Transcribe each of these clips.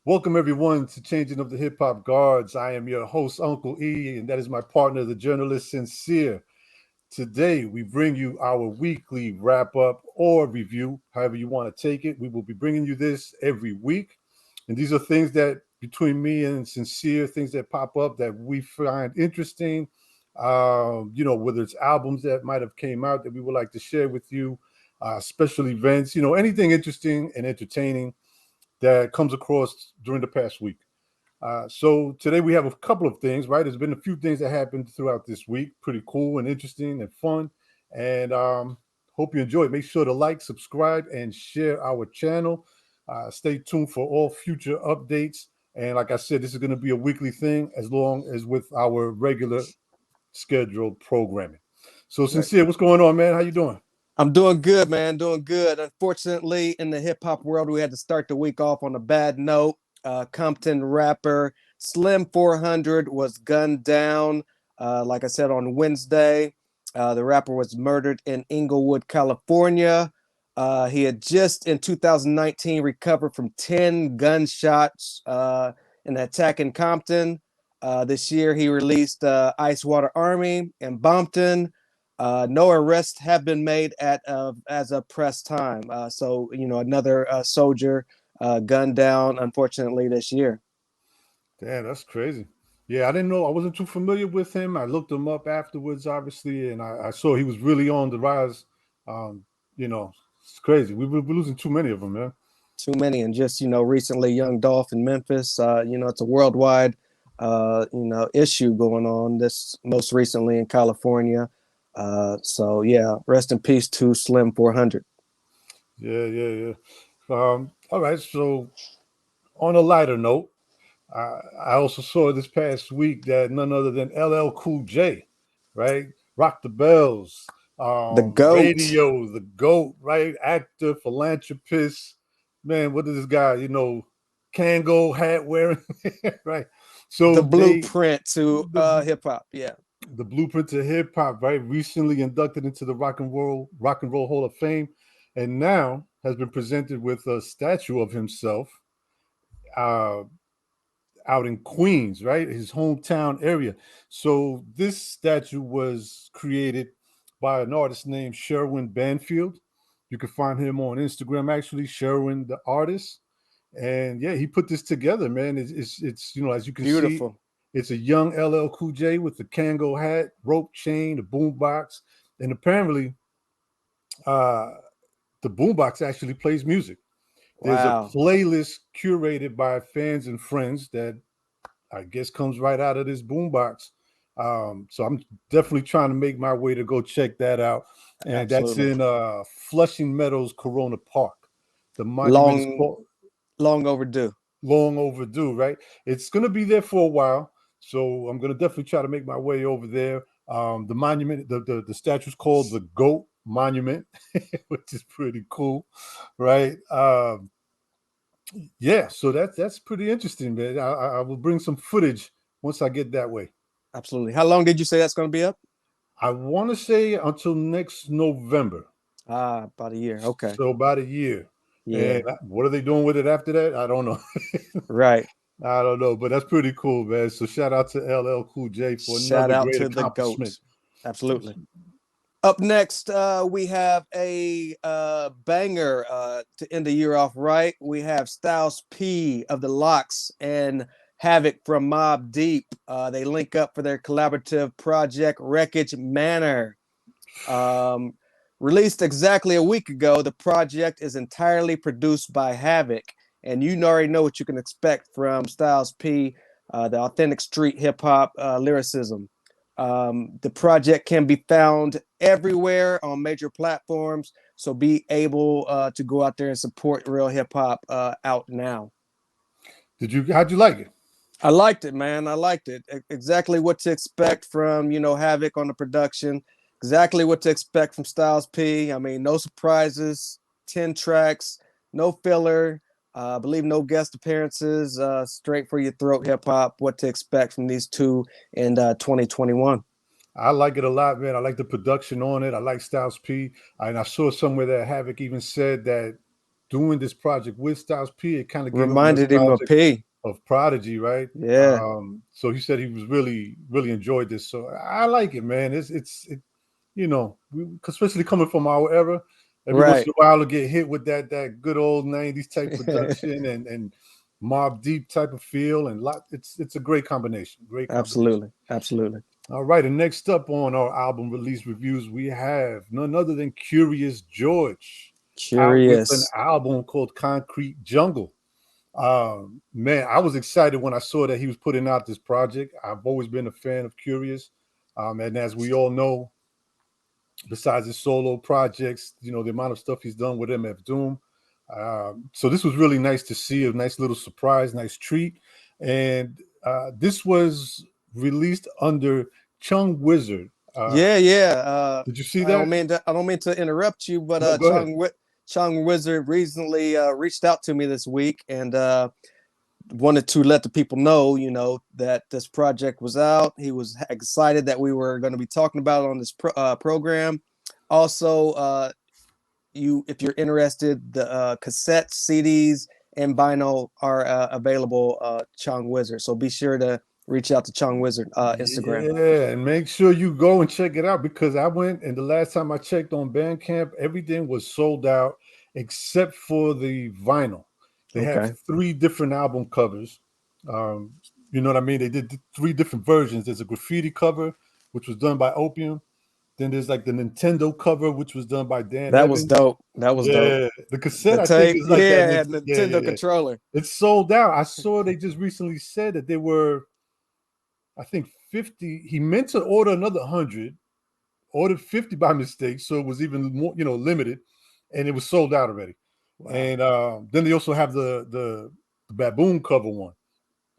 Welcome everyone to Changing of the Hip Hop Guards. I am your host, Uncle E, and that is my partner, the journalist Sincere. Today, we bring you our weekly wrap up or review, however you want to take it. We will be bringing you this every week. And these are things that, between me and Sincere, things that pop up that we find interesting. Whether it's albums that might have came out that we would like to share with you, special events, anything interesting and entertaining that comes across during the past week. So today we have a couple of things, right? There's been a few things that happened throughout this week. Pretty cool and interesting and fun. And hope you enjoy it. Make sure to like, subscribe, and share our channel. Stay tuned for all future updates. And like I said, this is going to be a weekly thing as long as with our regular scheduled programming. So Right. Sincere, what's going on, man? How you doing? I'm doing good, man. Doing good. Unfortunately, in the hip hop world, we had to start the week off on a bad note. Compton rapper Slim 400 was gunned down. Like I said, on Wednesday, the rapper was murdered in Inglewood, California. He had just in 2019 recovered from 10 gunshots in an attack in Compton. This year, he released Ice Water Army in Bompton. No arrests have been made as of press time. So another soldier gunned down, unfortunately, this year. Damn, that's crazy. Yeah, I didn't know. I wasn't too familiar with him. I looked him up afterwards, obviously, and I saw he was really on the rise. Um, it's crazy. We're losing too many of them, man. Too many, and just recently, Young Dolph in Memphis. It's a worldwide issue going on. This most recently in California. So yeah, rest in peace to Slim 400. Yeah. All right. So, on a lighter note, I also saw this past week that none other than LL Cool J, right? Rock the Bells, The GOAT. radio, the GOAT, right? Actor, philanthropist. Man, what is this guy? Kango hat wearing, right? The So blueprint to the hip hop. Yeah. the blueprint to hip hop, right? Recently inducted into the Rock and Roll Hall of Fame, and now has been presented with a statue of himself uh, out in Queens, right? His hometown area. So this statue was created by an artist named Sherwin Banfield. You can find him on Instagram, actually, Sherwin the artist. And yeah, he put this together, man. It's as you can see, Beautiful. it's a young LL Cool J with the Kango hat, rope chain, the boombox, and apparently, uh, the boombox actually plays music. There's a Wow. playlist curated by fans and friends that I guess comes right out of this boombox. So I'm definitely trying to make my way to go check that out, and that's Absolutely. in Flushing Meadows, Corona Park. The monument is Long, called long overdue. long overdue, right? It's going to be there for a while, so I'm going to definitely try to make my way over there. The monument, the statue is called the Goat Monument, which is pretty cool, right? Yeah, so that's pretty interesting, man. I will bring some footage once I get that way. Absolutely. How long did you say that's going to be up? I want to say until next November, About a year. Okay. so about a year. And Yeah. what are they doing with it after that? I don't know. Right. I don't know, but that's pretty cool, man. So shout out to LL Cool J for Shout another out great to the accomplishment. GOAT. Absolutely. Up next, we have a banger to end the year off right. We have Styles P of the Lox and Havoc from Mobb Deep. They link up for their collaborative project Wreckage Manor. Um, Released exactly a week ago, the project is entirely produced by Havoc, and you already know what you can expect from Styles P, the authentic street hip hop lyricism. The project can be found everywhere on major platforms, so be able to go out there and support real hip hop out now. How'd you like it? I liked it, man. I liked it. Exactly what to expect from, Havoc on the production. Exactly what to expect from Styles P. I mean, no surprises, 10 tracks, no filler. I believe no guest appearances, straight for your throat hip hop. What to expect from these two in 2021. I like it a lot, man. I like the production on it. I like Styles P. And I saw somewhere that Havoc even said that doing this project with Styles P, it kind of gave him Reminded him of nostalgic P. of Prodigy, right? Yeah. So he said he was really enjoyed this. So I like it, man. You know, especially coming from our era, every once Right. in a while to get hit with that good old '90s type production and Mob Deep type of feel, and it's a great combination. Great combination. Absolutely. Absolutely. All right, and next up on our album release reviews, we have none other than Curious George out with an Curious. album called Concrete Jungle. Man, I was excited when I saw that he was putting out this project. I've always been a fan of Curious. And as we all know, besides his solo projects, you know, the amount of stuff he's done with MF Doom. So this was really nice to see, a nice little surprise, nice treat. And this was released under Chung Wizard. Yeah. Did you see that? I don't mean to interrupt you, but No, go ahead. Chung Wizard recently reached out to me this week and wanted to let the people know, you know, that this project was out. He was excited that we were going to be talking about it on this program. Also, if you're interested, the cassettes, CDs, and vinyl are available. Chung Wizard, so be sure to reach out to Chung Wizard Instagram. Yeah, and make sure you go and check it out because I went and the last time I checked on Bandcamp, everything was sold out except for the vinyl. They have Okay, 3 different album covers. Um, you know what I mean? They did 3 different versions. There's a graffiti cover, which was done by Opium. Then there's like the Nintendo cover, which was done by Dan that was Evans. dope. That was dope. Yeah, the cassette The I think tape, is like that. yeah, Yeah, yeah, Nintendo yeah. controller. It's sold out. I saw they just recently said that they were, I think 50. He meant to order another 100, ordered 50 by mistake, so it was even more, you know, limited, and it was sold out already. Wow. And then they also have the baboon cover one.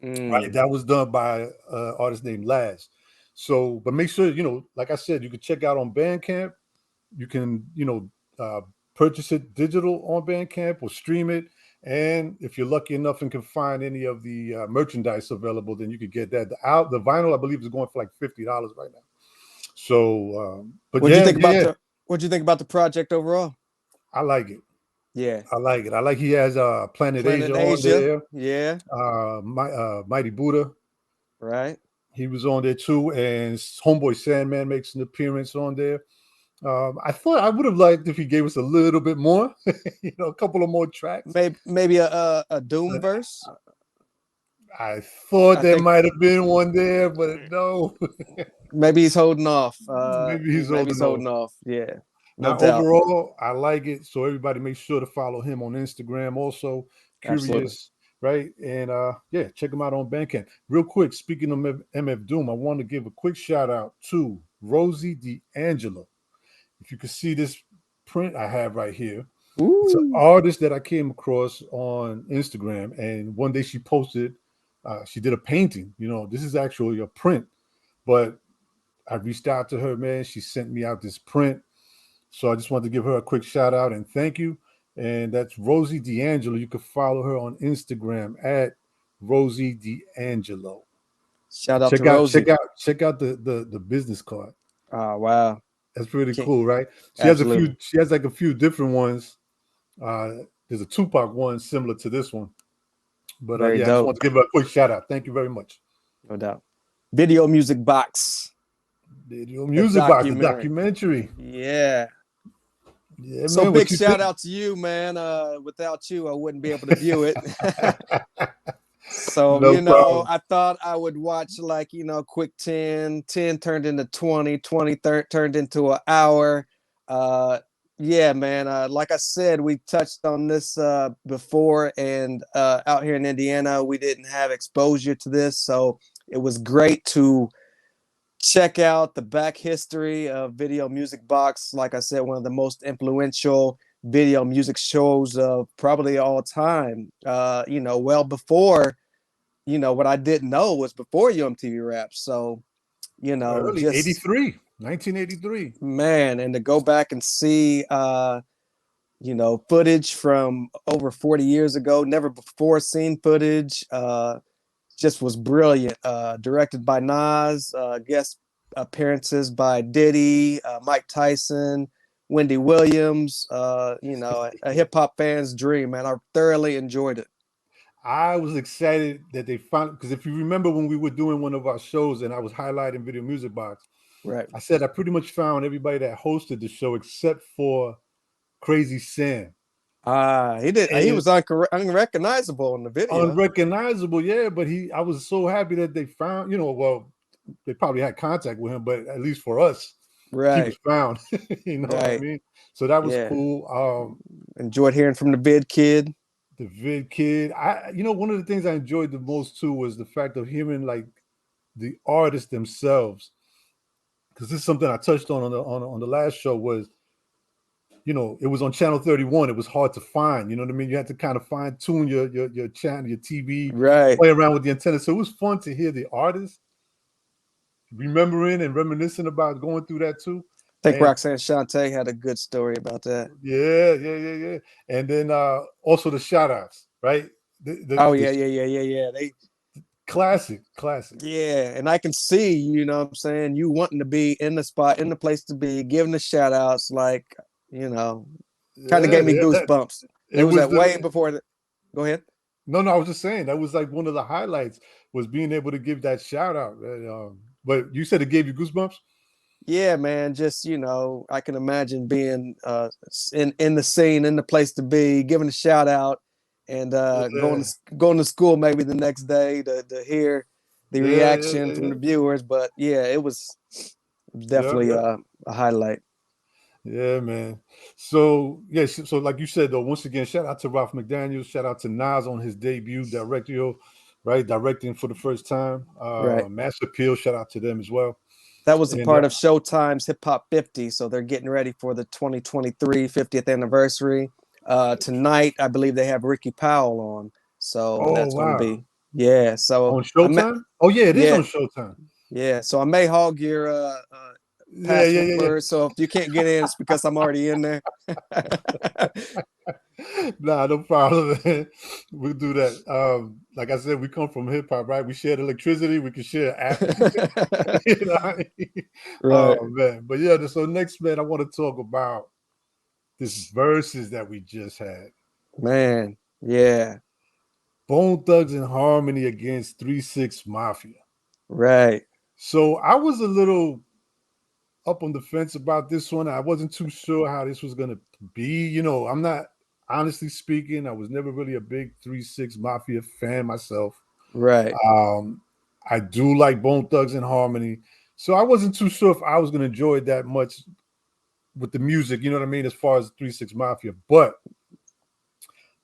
Right, Mm. that was done by an artist named Laz. So, but make sure you know, like I said, you can check out on Bandcamp. You can, you know, purchase it digital on Bandcamp or stream it. And if you're lucky enough and can find any of the merchandise available, then you could get that. The vinyl, I believe, is going for like $50 right now. So, but What'd you yeah, think about yeah, the What'd you think about the project overall? I like it. Yeah, I like it. I like he has Planet Asia Planet on Asia. there. Yeah, Mighty Buddha, right. he was on there too, and Homeboy Sandman makes an appearance on there. I thought I would have liked if he gave us a little bit more, you know, a couple of more tracks. Maybe a Doom But verse. I thought I there think might have been one there, but no. maybe he's holding off. Maybe he's Maybe holding he's on. holding off. Yeah, no Now, doubt. overall, I like it. So everybody make sure to follow him on Instagram. Also, Absolutely. Curious, right? And yeah, check him out on Bandcamp. Real quick, speaking of MF Doom, I want to give a quick shout out to Rosie D'Angelo. If you can see this print I have right here, it's an Ooh. artist that I came across on Instagram, and one day she posted, she did a painting. You know, this is actually a print, but I reached out to her, man. She sent me out this print. So I just wanted to give her a quick shout out and thank you. And that's Rosie D'Angelo. You can follow her on Instagram at Rosie D'Angelo. Shout out to Check out, check Rosie. out, check out the business card. Oh wow. That's pretty Can't, cool, right? She has a few. absolutely. She has like a few different ones. There's a Tupac one similar to this one, but Very yeah, I just dope. want to give her a quick shout out. Thank you very much. No doubt. Video music box. Video The music box, the documentary. documentary. Yeah. Yeah, So man. big What you shout think? out to you, man. Without you, I wouldn't be able to view it. So, No you know, problem. I thought I would watch like, you know, quick 10, 10 turned into 20, 20 turned into an hour. Uh, yeah, man. Like I said, we touched on this before, and out here in Indiana, we didn't have exposure to this. So it was great to check out the back history of Video Music Box. Like I said, one of the most influential video music shows of probably all time. You know, well before, you know, what I didn't know was before UMTV Raps. So, you know, Early just 83, 1983. man, and to go back and see you know, footage from over 40 years ago, never before seen footage. Just was brilliant. Directed by Nas, guest appearances by Diddy, Mike Tyson, Wendy Williams. A hip hop fan's dream, man. I thoroughly enjoyed it. I was excited that they found, because if you remember when we were doing one of our shows and I was highlighting Video Music Box, Right. I said I pretty much found everybody that hosted the show except for Crazy Sam. He did. He And was unrecognizable in the video. unrecognizable, yeah, but I was so happy that they found, well, they probably had contact with him, but at least for us, he was Right. found. You know what I Right. mean? So that was Yeah. cool. Enjoyed hearing from the Vid Kid. The Vid Kid. One of the things I enjoyed the most too was the fact of hearing like the artists themselves, because this is something I touched on the last show. Was it was on channel 31. It was hard to find. You know what I mean? You had to kind of fine tune your channel, your TV, Right. play around with the antenna. So it was fun to hear the artists remembering and reminiscing about going through that too. I think And Roxanne Shante had a good story about that. yeah. And then also the shout outs, right? Oh The yeah, yeah. classic. Yeah, and I can see, what I'm saying, you wanting to be in the spot, in the place to be, giving the shout outs, like, kind of Yeah, gave me goosebumps. it It was was that way the before the go ahead. no, I was just saying that was like one of the highlights was being able to give that shout out. But you said it gave you goosebumps. Yeah, man, just I can imagine being in the scene, in the place to be, giving a shout out, and Yeah, going to school maybe the next day to hear the reaction from yeah. the viewers. But yeah, it was Yep, definitely yep. a highlight. Yeah, man. So yeah, so like you said though, once again, shout out to Ralph McDaniels, shout out to Nas on his debut directorial, right? Directing for the first time. Right. Mass Appeal, shout out to them as well. That was a And part of Showtime's Hip Hop 50. So they're getting ready for the 2023 50th anniversary. Tonight, I believe they have Ricky Powell on. So oh that's going to wow. be, yeah. So On Showtime? Oh yeah, it is yeah, on Showtime. yeah. So I may hog your Yeah. password. So if you can't get in, it's because I'm already in there. Nah, no problem, man. We'll do that. Like I said, we come from hip hop, right? We share electricity, we can share app. You know what I mean? Right. Oh man. But yeah, so next, man, I want to talk about this verses that we just had. Man. Yeah. Bone Thugs and Harmony against 3 6 Mafia. Right. So I was a little up on the fence about this one. I wasn't too sure how this was gonna be. I'm not honestly speaking, I was never really a big 3 6 Mafia fan myself. Right. Um, I do like Bone Thugs and Harmony. So I wasn't too sure if I was gonna enjoy it that much with the music, you know what I mean, as far as 3 6 Mafia. But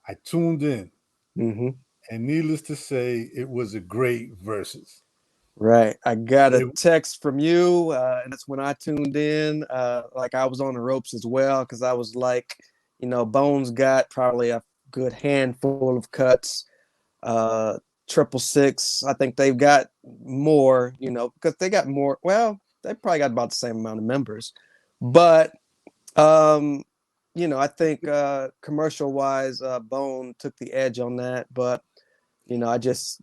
I tuned in, Mm-hmm. and needless to say, it was a great versus. Right. I got a It, text from you, and that's when I tuned in. Like I was on the ropes as well because I was like, Bones got probably a good handful of cuts. 666, I think they've got more, because they got more. Well, they probably got about the same amount of members, but um, I think commercial wise, Bone took the edge on that. But I just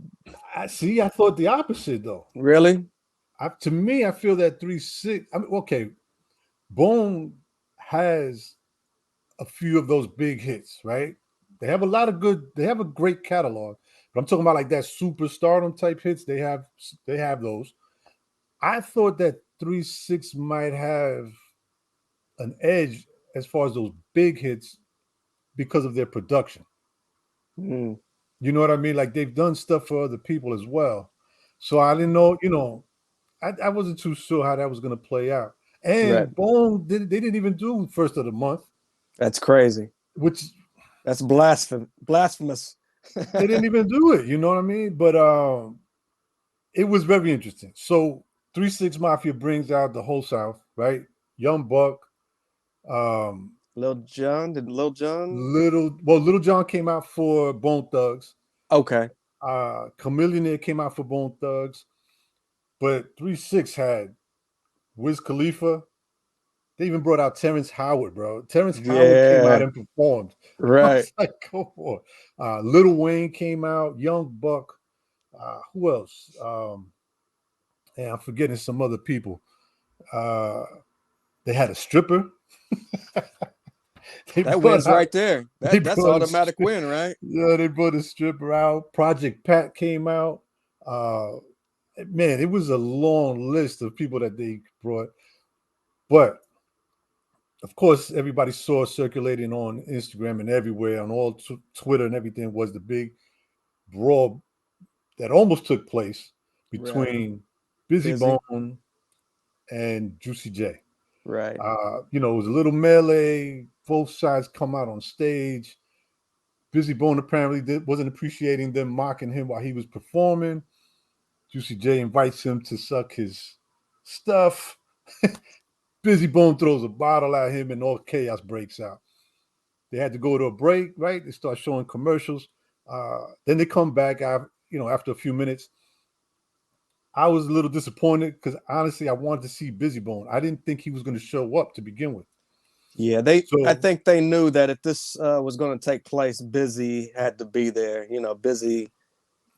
I see. I thought the opposite though. really. To me, I feel that 3 6. I mean, okay, Bone has a few of those big hits, right? They have a lot of good. They have a great catalog, but I'm talking about like that superstardom type hits. They have those. I thought that 3 6 might have an edge as far as those big hits because of their production. Mm, You know what I mean? Like they've done stuff for other people as well. So I didn't know. I wasn't too sure how that was going to play out. right. And Bone they didn't even do first of the month, That's crazy. which That's blasphemous. they didn't even do it. You know what I mean? But it was very interesting. So 3 6 Mafia brings out the whole South, right? Young Buck, um, Lil John, did Lil John? Little John came out for Bone Thugs. Okay. Chameleonaire came out for Bone Thugs, but 3 6 had Wiz Khalifa. They even brought out Terrence Howard, bro. Terrence Howard came out Yeah. and performed. I Right. was like, go for it. Lil Wayne came out, Young Buck. Who else? And I'm forgetting some other people. They had a stripper. They That brought wins out right there. they That's brought a automatic win, right? yeah, they brought a stripper out. Project Pat came out. Uh Man, it was a long list of people that they brought. But of course, everybody saw circulating on Instagram and everywhere, on all Twitter and everything, was the big brawl that almost took place Right. between Busy Busy. Bone and Juicy J. Right. It was a little melee. Both sides come out on stage. Busy Bone apparently wasn't appreciating them mocking him while he was performing. Juicy J invites him to suck his stuff. Busy Bone throws a bottle at him and all chaos breaks out. They had to go to a break, right? They start showing commercials. Then they come back after a few minutes. I was a little disappointed because honestly, I wanted to see Busy Bone. I didn't think he was going to show up to begin with. Yeah, I So think they knew that if this was going to take place, Busy had to be there. Busy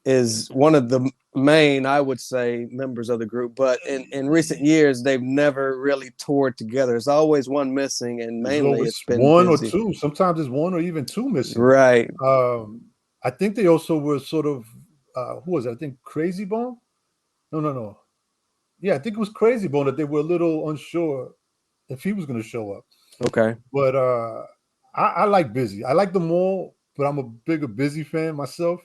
is one of the main, I would say, members of the group. But in recent years, they've never really toured together. There's always one missing, and there's mainly always it's been one or Busy. two. Sometimes there's one or even two missing. Right. Um, I think they also were sort of who was it? I think Crazy Bone. No, no, no. Yeah, I think it was Crazy Bone that they were a little unsure if he was going to show up. Okay. But I like Busy. I like them all, but I'm a bigger Busy fan myself.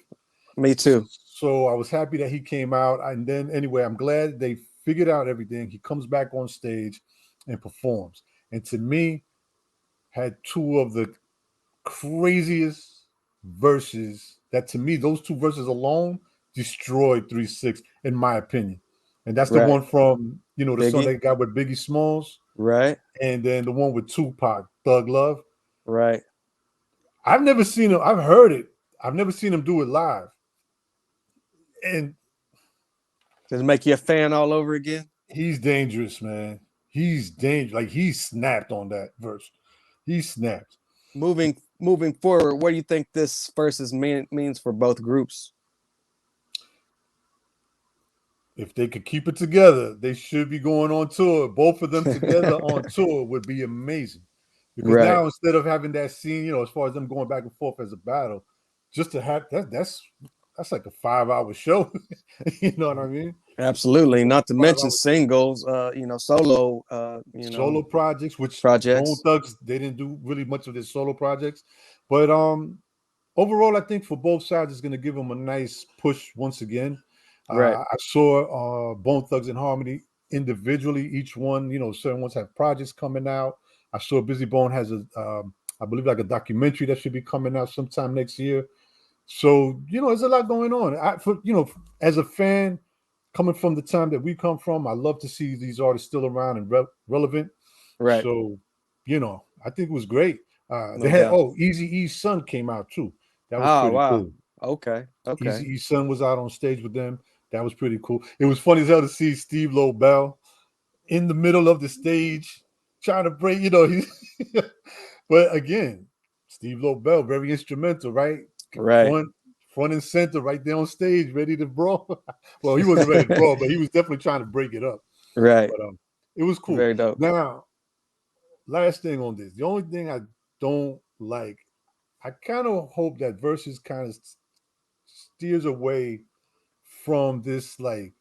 Me too. So I was happy that he came out. And then anyway, I'm glad they figured out everything. He comes back on stage and performs. And to me, had two of the craziest verses that to me, those two verses alone destroyed 3-6, in my opinion. And that's the Right. one from, the song Biggie. they got with Biggie Smalls, Right. and then the one with Tupac, Thug Love. Right. I've never seen him, I've heard it. I've never seen him do it live. And Does it make you a fan all over again? he's dangerous, man. He's dangerous. Like he snapped on that verse. He snapped. Moving forward, what do you think this versus means for both groups? If they could keep it together, they should be going on tour. Both of them together on tour would be amazing. Because Right. now instead of having that scene, as far as them going back and forth as a battle, just to have that's like a 5-hour show. You know what I mean? Absolutely. Not to Five mention hours singles, solo, solo projects, which Bone projects. Thugs they didn't do really much of their solo projects, but overall, I think for both sides, it's going to give them a nice push once again. Right. I saw Bone Thugs and Harmony individually. Each one, certain ones have projects coming out. I saw Busy Bone has I believe, like a documentary that should be coming out sometime next year. So there's a lot going on. As a fan, coming from the time that we come from, I love to see these artists still around and relevant. Right. So, I think it was great. They No had doubt. Easy E's son came out too. That was Oh, pretty wow. cool. Okay. Easy Okay. E's son was out on stage with them. That was pretty cool. It was funny as hell to see Steve Lobel in the middle of the stage trying to break, he's but again, Steve Lobel, very instrumental, right? Right. Front, front and center, right there on stage, ready to brawl. Well, he wasn't ready to brawl, but he was definitely trying to break it up. Right. But it was cool. Very dope. Now, last thing on this, the only thing I don't like, I kind of hope that Versus kind of steers away from this like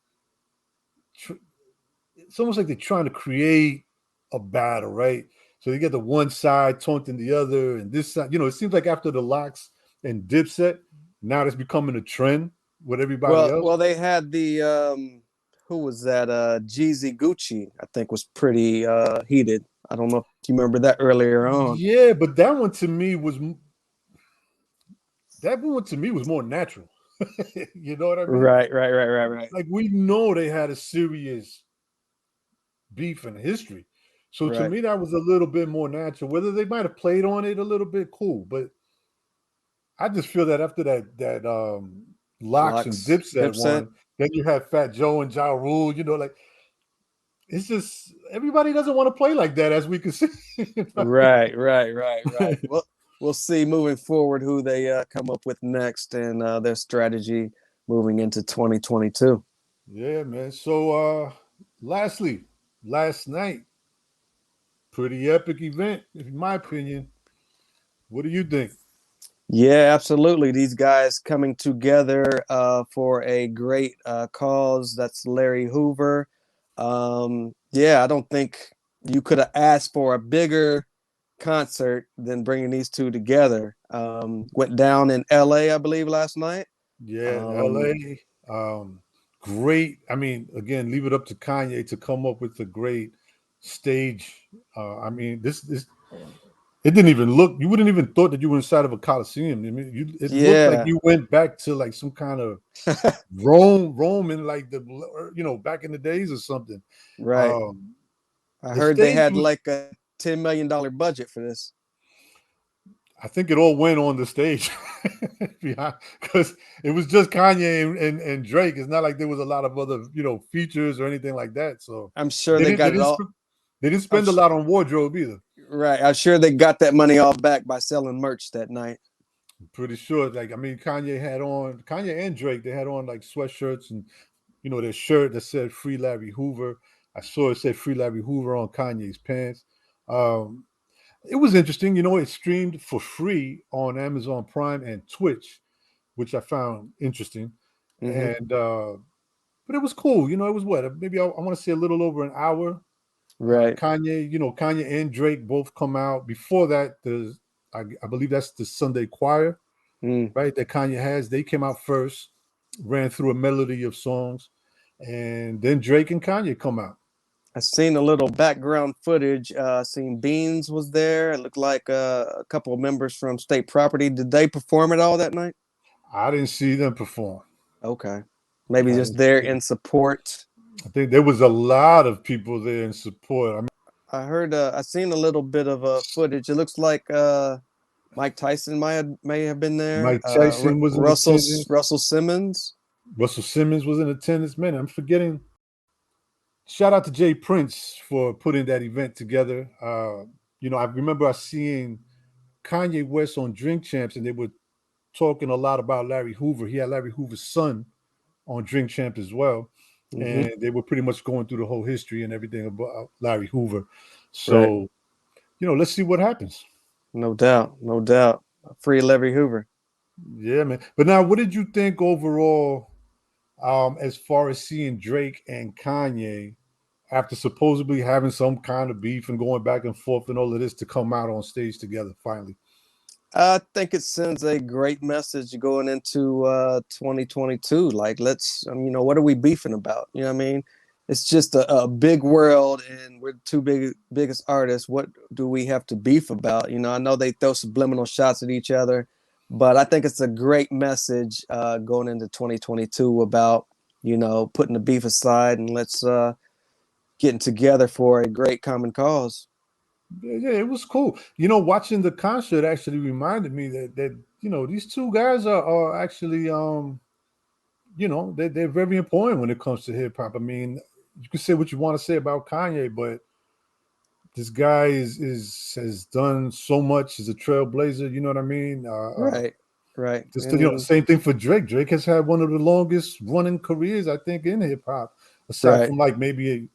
it's almost like they're trying to create a battle, right? So you get the one side taunting the other, and this side, it seems like after the Lox and Dipset, now it's becoming a trend with everybody else. Well, they had the who was that? Jeezy Gucci, I think, was pretty heated. I don't know if you remember that earlier on. Yeah, but that one to me was more natural. You know what I mean? Right, right, right, right, right, Like we know they had a serious beef in history. So to right. me, that was a little bit more natural. Whether they might have played on it a little bit, cool. But I just feel that after that Lox and Lux, Dipset Dipset. one, then you have Fat Joe and Ja Rule. Like it's just everybody doesn't want to play like that, as we can see. You know? Right, right, right, right. Well, we'll see moving forward who they come up with next and their strategy moving into 2022. Yeah, man. So lastly, last night Pretty epic event, in my opinion. What do you think? Yeah, absolutely. These guys coming together for a great cause. That's Larry Hoover. Yeah, I don't think you could have asked for a bigger concert than bringing these two together. Went down in LA, I believe, last night. Yeah, Um, LA. Great. I mean, again, leave it up to Kanye to come up with a great stage. I mean, this it didn't even look. You wouldn't even thought that you were inside of a coliseum. I mean, it looked like yeah, you went back to like some kind of Rome in like the back in the days or something. right. Um, I the heard they stage had was. like a $10 million budget for this. I think it all went on the stage because it was just Kanye and Drake. It's not like there was a lot of other features or anything like that. So I'm sure they they didn't they got it didn't all. sp- they didn't I'm spend a lot on wardrobe either. right. I'm sure they got that money all back by selling merch that night. I'm pretty sure. Like I mean, Kanye and Drake. They had on like sweatshirts and their shirt that said "Free Larry Hoover." I saw it said "Free Larry Hoover" on Kanye's pants. Um, it was interesting. It streamed for free on Amazon Prime and Twitch, which I found interesting. Hmm. And but it was cool. It was what maybe I want to say a little over an hour. Right. Kanye and Drake both come out. Before that, I believe that's the Sunday Choir, Mm. right? That Kanye has. They came out first, ran through a melody of songs, and then Drake and Kanye come out. I seen a little background footage. Seen Beans was there. It looked like a couple of members from State Property. Did they perform at all that night? I didn't see them perform. Okay, maybe I just didn't there see them. in support. I think there was a lot of people there in support. I mean, I heard. I seen a little bit of footage. It looks like Mike Tyson may have been there. Mike Tyson was in attendance. Russell Simmons. Russell Simmons was in attendance. Man, I'm forgetting. Shout out to Jay Prince for putting that event together. I remember I seeing Kanye West on Drink Champs, and they were talking a lot about Larry Hoover. He had Larry Hoover's son on Drink Champs as well, Hmm. and they were pretty much going through the whole history and everything about Larry Hoover. Right. So, let's see what happens. No doubt. No doubt. Free Larry Hoover. Yeah, man. But now, what did you think overall, as far as seeing Drake and Kanye after supposedly having some kind of beef and going back and forth and all of this to come out on stage together finally? I think it sends a great message going into 2022. Like, let's, what are we beefing about? You know what I mean? It's just a big world, and we're the two biggest artists. What do we have to beef about? I know they throw subliminal shots at each other, but I think it's a great message going into 2022 about, putting the beef aside and let's getting together for a great common cause. Yeah, it was cool. Watching the concert actually reminded me that these two guys are actually they're very important when it comes to hip hop. I mean, you can say what you want to say about Kanye, but this guy is has done so much. He's a trailblazer. You know what I mean? Right, right. Just And same thing for Drake. Drake has had one of the longest running careers, I think, in hip hop. Aside right. from like maybe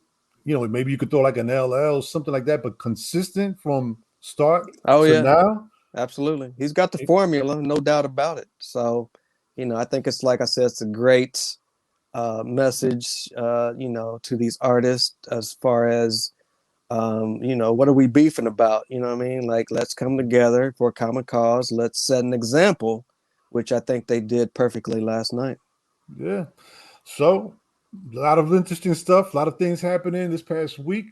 you could throw like an LL, something like that, but consistent from start Oh to yeah. now. Absolutely. He's got the formula, no doubt about it. So, I think it's like I said, it's a great message, to these artists as far as, what are we beefing about? You know what I mean? Like, let's come together for a common cause. Let's set an example, which I think they did perfectly last night. Yeah. So a lot of interesting stuff, a lot of things happening this past week.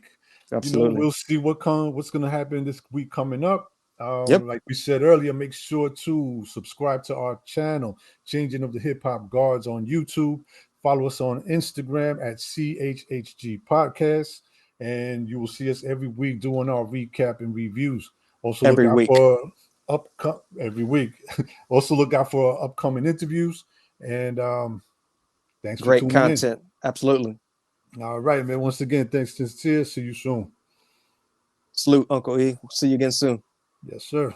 Absolutely. We'll see what's gonna happen this week coming up. Yep. Like we said earlier, make sure to subscribe to our channel, Changing of the Hip Hop Guards on YouTube. Follow us on Instagram at CHHG Podcast, and you will see us every week doing our recap and reviews. Also look Every out week. for every week. Also look out for upcoming interviews. And thanks for Great tuning in. content. Absolutely. All right, man. Once again, thanks, sincere. See you soon. Salute, Uncle E. See you again soon. Yes, sir.